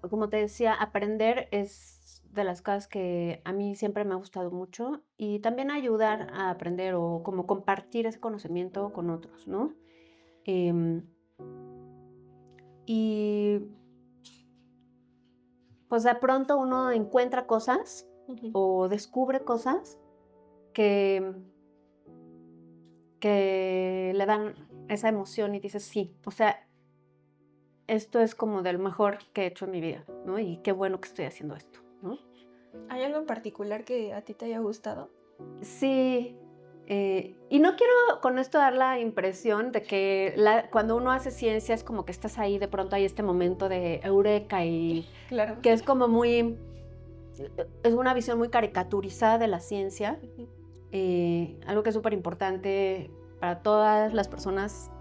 como te decía, aprender es de las cosas que a mí siempre me ha gustado mucho, y también ayudar a aprender o como compartir ese conocimiento con otros, ¿no? Y pues de pronto uno encuentra cosas o descubre cosas que le dan esa emoción y dices, sí, o sea, esto es como de lo mejor que he hecho en mi vida, ¿no? Y qué bueno que estoy haciendo esto, ¿no? ¿Hay algo en particular que a ti te haya gustado? Sí, y no quiero con esto dar la impresión de que cuando uno hace ciencia es como que estás ahí, de pronto hay este momento de eureka y Claro. que es como es una visión muy caricaturizada de la ciencia. Algo que es súper importante para todas las personas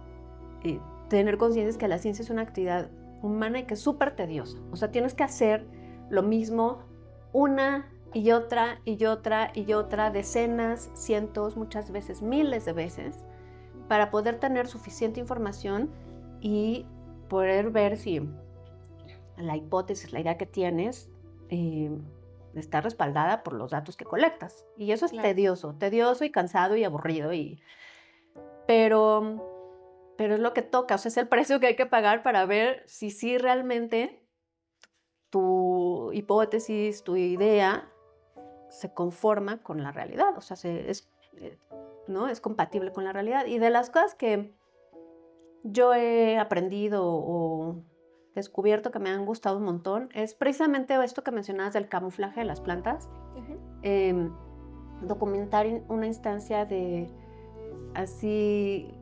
tener conciencia es que la ciencia es una actividad humana y que es súper tediosa. O sea, tienes que hacer lo mismo una y otra y otra y otra, decenas, cientos, muchas veces miles de veces, para poder tener suficiente información y poder ver si la hipótesis, la idea que tienes, está respaldada por los datos que colectas. Y eso es Claro. tedioso y cansado y aburrido. Pero es lo que toca, o sea, es el precio que hay que pagar para ver si sí realmente tu hipótesis, tu idea, se conforma con la realidad, o sea, ¿no? Es compatible con la realidad. Y de las cosas que yo he aprendido o descubierto que me han gustado un montón es precisamente esto que mencionabas del camuflaje de las plantas. Documentar una instancia de así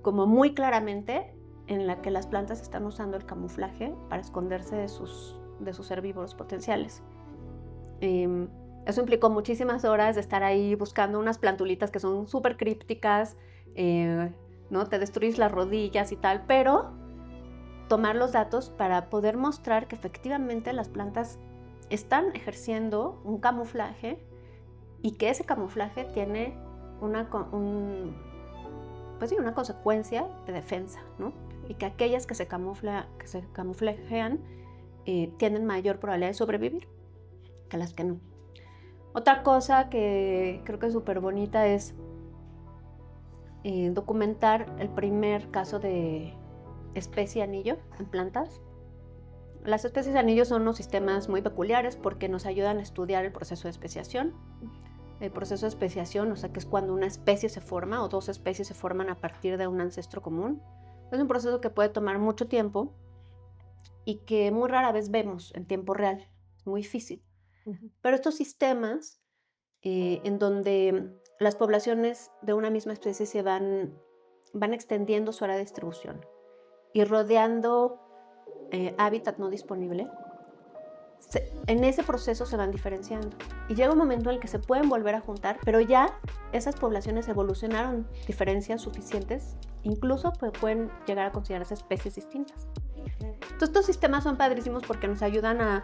como muy claramente en la que las plantas están usando el camuflaje para esconderse de sus herbívoros potenciales. Eso implicó muchísimas horas de estar ahí buscando unas plantulitas que son súper crípticas, ¿no? Te destruyes las rodillas y tal, pero tomar los datos para poder mostrar que efectivamente las plantas están ejerciendo un camuflaje y que ese camuflaje tiene una consecuencia de defensa, ¿no? Y que aquellas que se camuflajean tienen mayor probabilidad de sobrevivir que las que no. Otra cosa que creo que es súper bonita es documentar el primer caso de especie anillo en plantas. Las especies anillo son unos sistemas muy peculiares porque nos ayudan a estudiar el proceso de especiación. El proceso de especiación, o sea, que es cuando una especie se forma o dos especies se forman a partir de un ancestro común. Es un proceso que puede tomar mucho tiempo y que muy rara vez vemos en tiempo real. Es muy difícil. Pero estos sistemas en donde las poblaciones de una misma especie se van extendiendo su área de distribución y rodeando hábitat no disponible, en ese proceso se van diferenciando. Y llega un momento en el que se pueden volver a juntar, pero ya esas poblaciones evolucionaron diferencias suficientes, incluso pues, pueden llegar a considerarse especies distintas. Entonces estos sistemas son padrísimos porque nos ayudan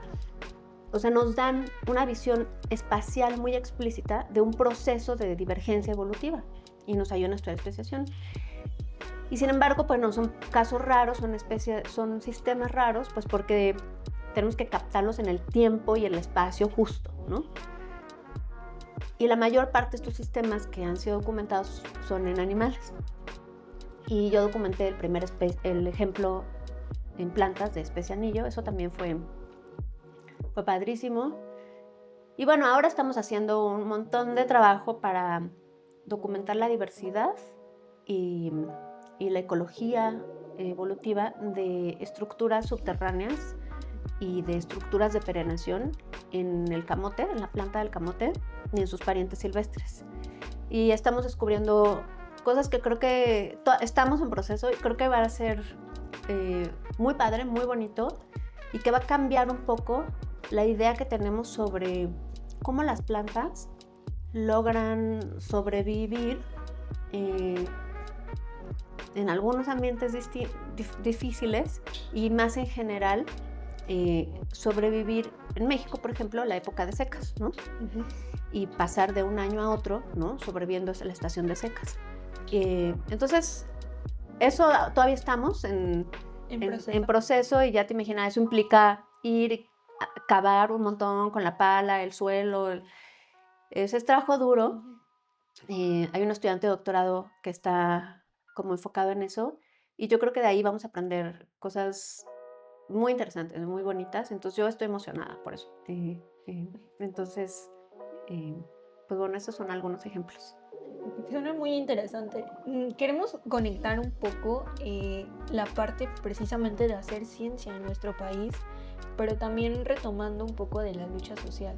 nos dan una visión espacial muy explícita de un proceso de divergencia evolutiva y nos ayudan a estudiar especiación. Y sin embargo, pues no son casos raros, son sistemas raros, pues porque tenemos que captarlos en el tiempo y el espacio justo, ¿no? Y la mayor parte de estos sistemas que han sido documentados son en animales. Y yo documenté el ejemplo en plantas de especie anillo, eso también fue padrísimo. Y bueno, ahora estamos haciendo un montón de trabajo para documentar la diversidad y la ecología evolutiva de estructuras subterráneas y de estructuras de perenación en el camote, en la planta del camote y en sus parientes silvestres. Y estamos descubriendo cosas que creo que estamos en proceso y creo que va a ser muy padre, muy bonito y que va a cambiar un poco la idea que tenemos sobre cómo las plantas logran sobrevivir en algunos ambientes difíciles y más en general sobrevivir en México, por ejemplo, la época de secas, ¿no? Uh-huh. Y pasar de un año a otro, ¿no? Sobreviviendo la estación de secas. Entonces, eso todavía estamos en proceso y ya te imaginas, eso implica ir a cavar un montón con la pala, el suelo. Ese es trabajo duro. Hay un estudiante de doctorado que está como enfocado en eso y yo creo que de ahí vamos a aprender cosas muy interesantes, muy bonitas. Entonces yo estoy emocionada por eso. Entonces, pues bueno, esos son algunos ejemplos. Suena muy interesante. Queremos conectar un poco la parte precisamente de hacer ciencia en nuestro país, pero también retomando un poco de la lucha social.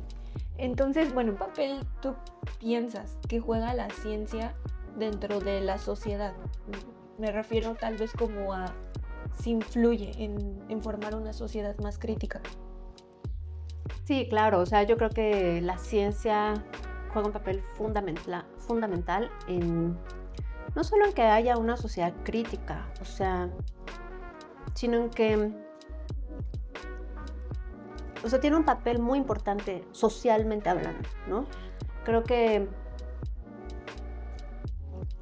Entonces, bueno, ¿qué papel tú piensas que juega la ciencia dentro de la sociedad? Me refiero tal vez como a si influye en formar una sociedad más crítica. Sí, claro, o sea, yo creo que la ciencia juega un papel fundamental en, no solo en que haya una sociedad crítica, o sea, sino en que, o sea, tiene un papel muy importante socialmente hablando, ¿no? Creo que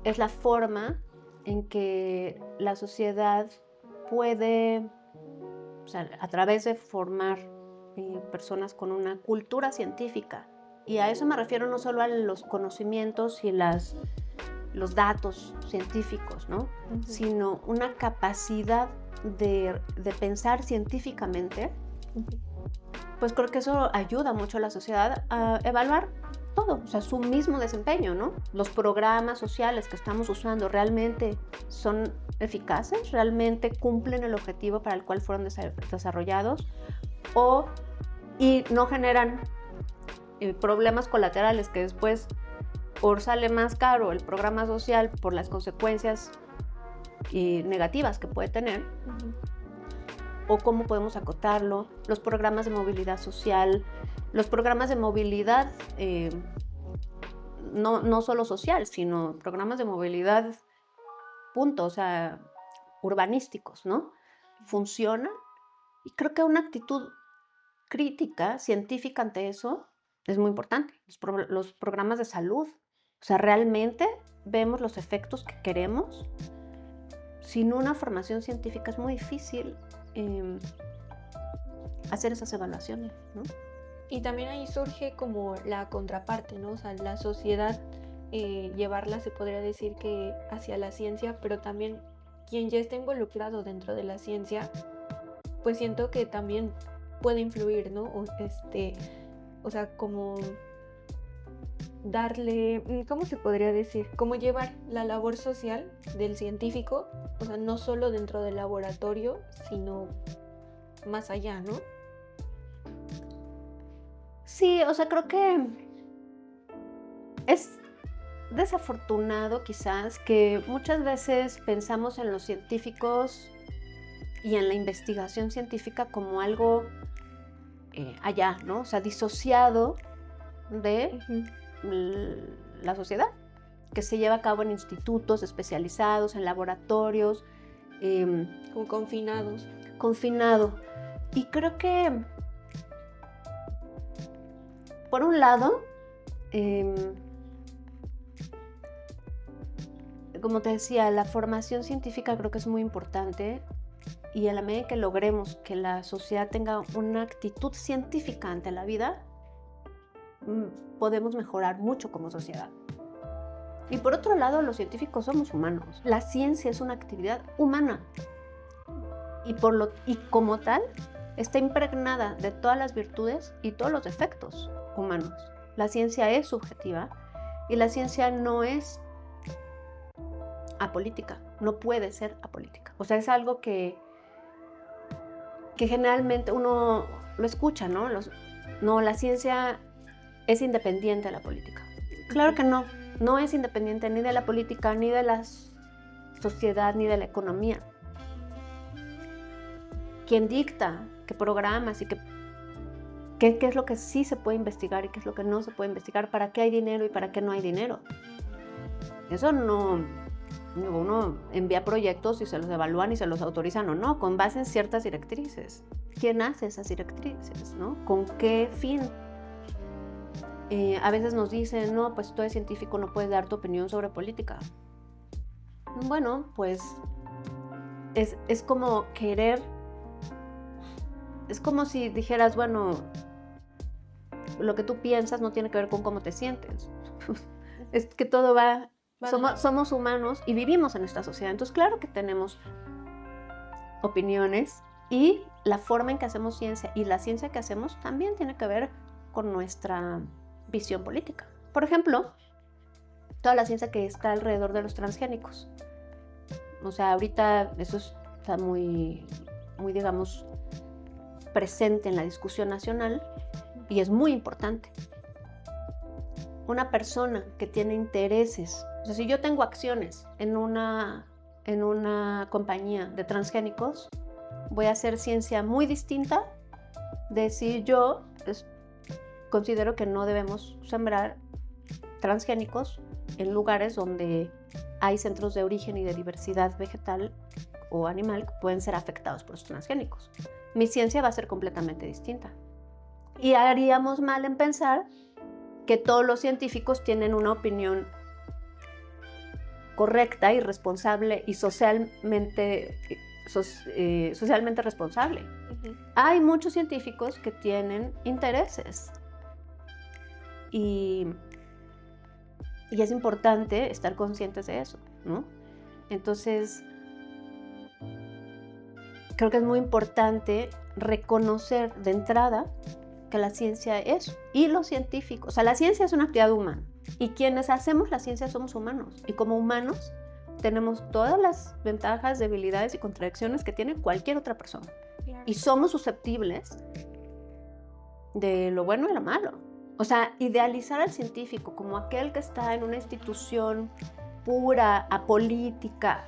es la forma en que la sociedad puede, o sea, a través de formar personas con una cultura científica, y a eso me refiero no solo a los conocimientos y los datos científicos, ¿no? Uh-huh. Sino una capacidad de pensar científicamente, uh-huh. Pues creo que eso ayuda mucho a la sociedad a evaluar todo, o sea, su mismo desempeño, ¿no? Los programas sociales que estamos usando realmente son eficaces, realmente cumplen el objetivo para el cual fueron desarrollados y no generan problemas colaterales que después por sale más caro el programa social por las consecuencias negativas que puede tener, uh-huh. O cómo podemos acotarlo, los programas de movilidad social, los programas de movilidad no solo social, sino programas de movilidad punto, o sea, urbanísticos, ¿no? Funcionan y creo que una actitud crítica, científica ante eso es muy importante. Los programas de salud, o sea, realmente vemos los efectos que queremos. Sin una formación científica es muy difícil hacer esas evaluaciones, ¿no? Y también ahí surge como la contraparte, ¿no? O sea, la sociedad, llevarla se podría decir que hacia la ciencia, pero también quien ya está involucrado dentro de la ciencia, pues siento que también puede influir, ¿no? O sea, como darle, ¿cómo se podría decir? Como llevar la labor social del científico, o sea, no solo dentro del laboratorio, sino más allá, ¿no? Sí, o sea, creo que es desafortunado quizás que muchas veces pensamos en los científicos y en la investigación científica como algo allá, ¿no? O sea, disociado de la sociedad, que se lleva a cabo en institutos especializados, en laboratorios. Como confinados. Confinado. Y creo que, por un lado, como te decía, la formación científica creo que es muy importante, y a la medida que logremos que la sociedad tenga una actitud científica ante la vida, podemos mejorar mucho como sociedad. Y por otro lado, los científicos somos humanos. La ciencia es una actividad humana. Y como tal, está impregnada de todas las virtudes y todos los defectos humanos. La ciencia es subjetiva y la ciencia no es apolítica, no puede ser apolítica. O sea, es algo que generalmente uno lo escucha, ¿no? No, la ciencia es independiente de la política. Claro que no, no es independiente ni de la política, ni de la sociedad, ni de la economía. Quien dicta qué programas y qué es lo que sí se puede investigar y qué es lo que no se puede investigar, para qué hay dinero y para qué no hay dinero. Eso no, uno envía proyectos y se los evalúan y se los autorizan o no, con base en ciertas directrices. ¿Quién hace esas directrices, no? ¿Con qué fin? A veces nos dicen, no, pues tú eres científico, no puedes dar tu opinión sobre política. Bueno, pues es como querer. Es como si dijeras, bueno, lo que tú piensas no tiene que ver con cómo te sientes. Es que todo va... Somos humanos y vivimos en esta sociedad. Entonces, claro que tenemos opiniones, y la forma en que hacemos ciencia y la ciencia que hacemos también tiene que ver con nuestra visión política. Por ejemplo, toda la ciencia que está alrededor de los transgénicos. O sea, ahorita eso está muy, digamos, presente en la discusión nacional y es muy importante. Una persona que tiene intereses, o sea, si yo tengo acciones en una compañía de transgénicos, voy a hacer ciencia muy distinta de si yo considero que no debemos sembrar transgénicos en lugares donde hay centros de origen y de diversidad vegetal o animal que pueden ser afectados por los transgénicos. Mi ciencia va a ser completamente distinta. Y haríamos mal en pensar que todos los científicos tienen una opinión correcta y responsable y socialmente responsable. Uh-huh. Hay muchos científicos que tienen intereses y es importante estar conscientes de eso, ¿no? Entonces, creo que es muy importante reconocer de entrada que la ciencia es, y los científicos, o sea, la ciencia es una actividad humana, y quienes hacemos la ciencia somos humanos, y como humanos tenemos todas las ventajas, debilidades y contradicciones que tiene cualquier otra persona. Claro. Y somos susceptibles de lo bueno y lo malo. O sea, idealizar al científico como aquel que está en una institución pura, apolítica,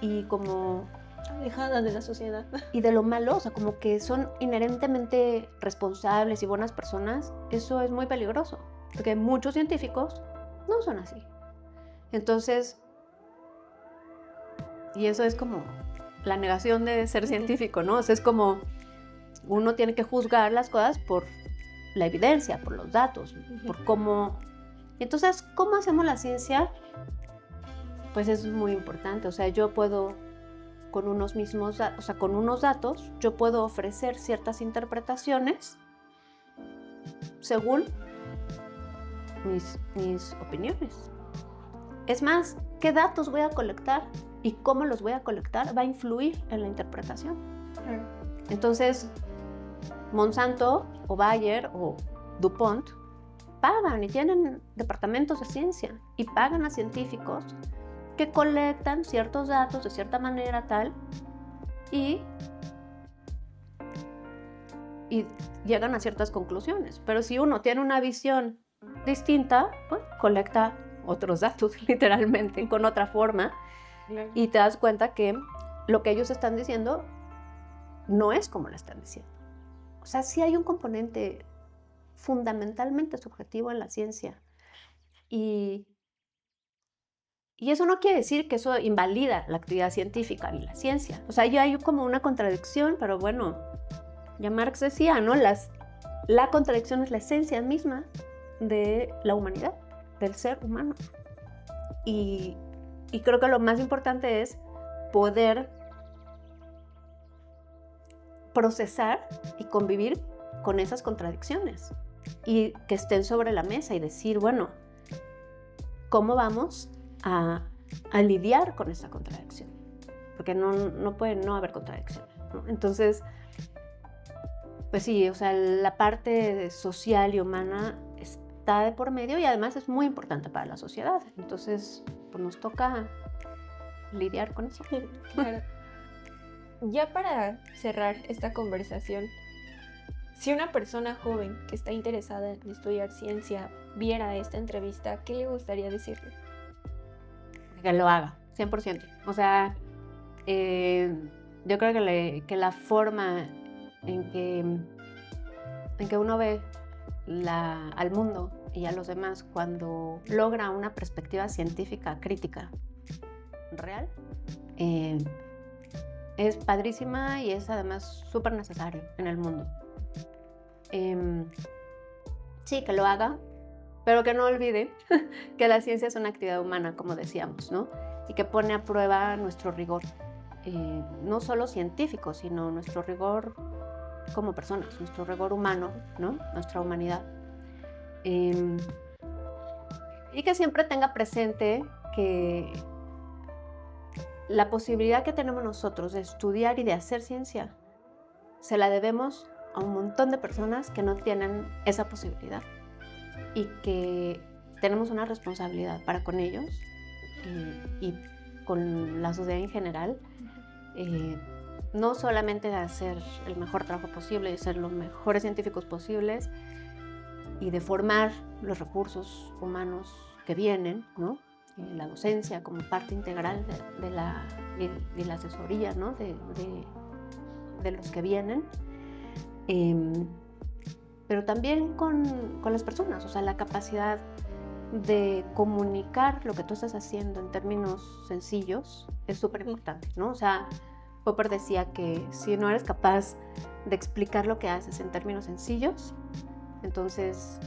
y como alejada de la sociedad. Y de lo malo, o sea, como que son inherentemente responsables y buenas personas, eso es muy peligroso, porque muchos científicos no son así. Entonces, y eso es como la negación de ser científico, ¿no? O sea, es como uno tiene que juzgar las cosas por la evidencia, por los datos, por cómo... Entonces, ¿cómo hacemos la ciencia? Pues es muy importante. O sea, yo puedo, con unos datos, yo puedo ofrecer ciertas interpretaciones según mis opiniones. Es más, ¿qué datos voy a colectar y cómo los voy a colectar va a influir en la interpretación? Entonces, Monsanto o Bayer o DuPont pagan y tienen departamentos de ciencia y pagan a científicos que colectan ciertos datos de cierta manera tal y llegan a ciertas conclusiones. Pero si uno tiene una visión distinta, pues colecta otros datos literalmente con otra forma y te das cuenta que lo que ellos están diciendo no es como lo están diciendo. O sea, sí hay un componente fundamentalmente subjetivo en la ciencia. Y eso no quiere decir que eso invalida la actividad científica ni la ciencia. O sea, ya hay como una contradicción, pero bueno, ya Marx decía, ¿no? La contradicción es la esencia misma de la humanidad, del ser humano. Y creo que lo más importante es poder procesar y convivir con esas contradicciones y que estén sobre la mesa y decir, bueno, ¿cómo vamos a lidiar con esa contradicción? Porque no puede no haber contradicciones, ¿no? Entonces, pues sí, o sea, la parte social y humana está de por medio y además es muy importante para la sociedad. Entonces, pues nos toca lidiar con eso. Claro. Ya para cerrar esta conversación, si una persona joven que está interesada en estudiar ciencia viera esta entrevista, ¿qué le gustaría decirle? Que lo haga, 100%. O sea, yo creo que la forma en que uno ve al mundo y a los demás cuando logra una perspectiva científica crítica real, es padrísima y es además súper necesario en el mundo. Sí, que lo haga, pero que no olvide que la ciencia es una actividad humana, como decíamos, ¿no? Y que pone a prueba nuestro rigor, no solo científico, sino nuestro rigor como personas, nuestro rigor humano, ¿no? Nuestra humanidad. Y que siempre tenga presente que la posibilidad que tenemos nosotros de estudiar y de hacer ciencia se la debemos a un montón de personas que no tienen esa posibilidad y que tenemos una responsabilidad para con ellos y con la sociedad en general, no solamente de hacer el mejor trabajo posible, de ser los mejores científicos posibles y de formar los recursos humanos que vienen, ¿no? La docencia como parte integral de la asesoría, ¿no? de los que vienen, pero también con las personas, o sea, la capacidad de comunicar lo que tú estás haciendo en términos sencillos es súper importante, ¿no? O sea, Popper decía que si no eres capaz de explicar lo que haces en términos sencillos, entonces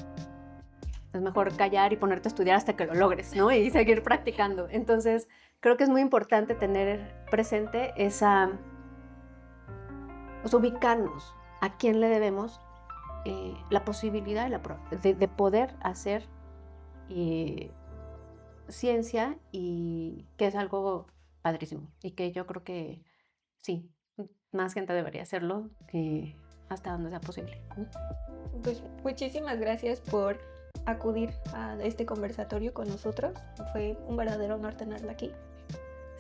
es mejor callar y ponerte a estudiar hasta que lo logres, ¿no? Y seguir practicando. Entonces, creo que es muy importante tener presente ubicarnos a quién le debemos la posibilidad de poder hacer ciencia, y que es algo padrísimo y que yo creo que sí, más gente debería hacerlo hasta donde sea posible. Pues muchísimas gracias por acudir a este conversatorio con nosotros. Fue un verdadero honor tenerla aquí.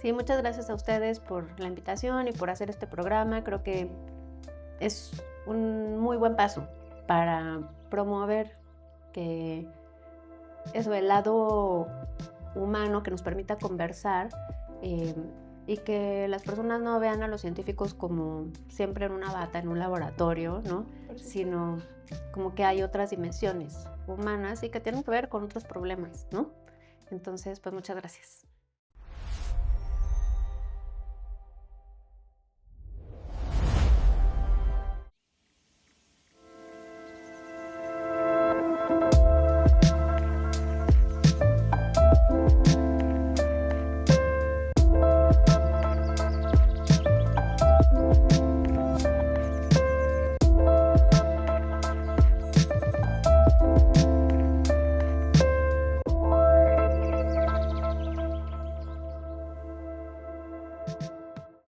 Sí, muchas gracias a ustedes por la invitación y por hacer este programa. Creo que es un muy buen paso para promover que eso, el lado humano que nos permita conversar y que las personas no vean a los científicos como siempre en una bata, en un laboratorio, ¿no? Sino como que hay otras dimensiones humanas y que tienen que ver con otros problemas, ¿no? Entonces, pues muchas gracias.